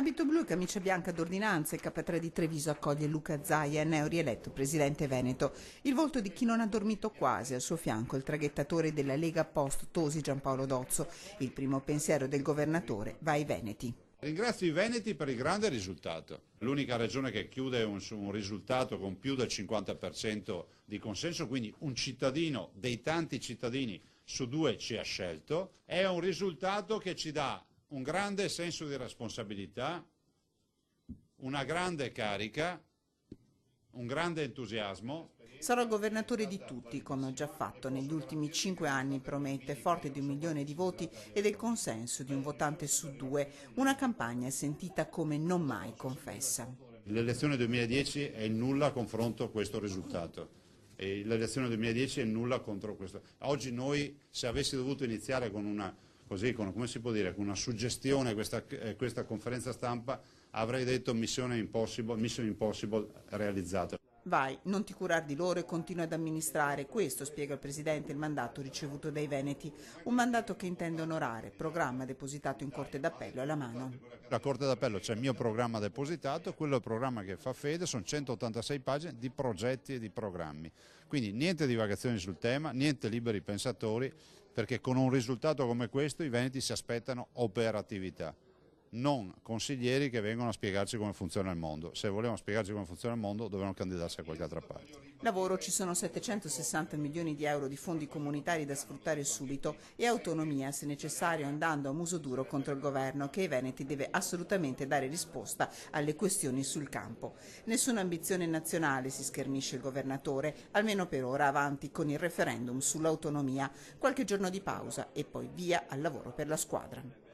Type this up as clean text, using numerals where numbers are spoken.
Abito blu e camicia bianca d'ordinanza, il K3 di Treviso accoglie Luca Zaia, neorieletto presidente veneto. Il volto di chi non ha dormito quasi, al suo fianco il traghettatore della Lega Post Tosi Giampaolo Dozzo. Il primo pensiero del governatore va ai veneti. Ringrazio i veneti per il grande risultato. L'unica regione che chiude un risultato con più del 50% di consenso, quindi un cittadino dei tanti cittadini su due ci ha scelto, è un risultato che ci dà un grande senso di responsabilità, una grande carica, un grande entusiasmo. Sarò governatore di tutti, come ho già fatto negli ultimi 5 anni, promette, forte di 1 milione di voti e del consenso di un votante su due. Una campagna sentita come non mai, confessa. L'elezione 2010 è il nulla a confronto a questo risultato. E l'elezione 2010 è il nulla contro questo. Oggi noi, se avessi dovuto iniziare con una come si può dire, con una suggestione questa conferenza stampa, avrei detto Mission Impossible realizzata. Vai, non ti curar di loro e continua ad amministrare. Questo, spiega il Presidente, il mandato ricevuto dai veneti. Un mandato che intende onorare, programma depositato in Corte d'Appello alla mano. La Corte d'Appello c'è il mio programma depositato, quello è il programma che fa fede, sono 186 pagine di progetti e di programmi. Quindi niente divagazioni sul tema, niente liberi pensatori, perché con un risultato come questo i veneti si aspettano operatività, non consiglieri che vengono a spiegarci come funziona il mondo. Se vogliamo spiegarci come funziona il mondo dovevano candidarsi a qualche altra parte. Lavoro, ci sono 760 milioni di euro di fondi comunitari da sfruttare subito e autonomia, se necessario andando a muso duro contro il governo che ai veneti deve assolutamente dare risposta alle questioni sul campo. Nessuna ambizione nazionale, si schermisce il governatore, almeno per ora avanti con il referendum sull'autonomia, qualche giorno di pausa e poi via al lavoro per la squadra.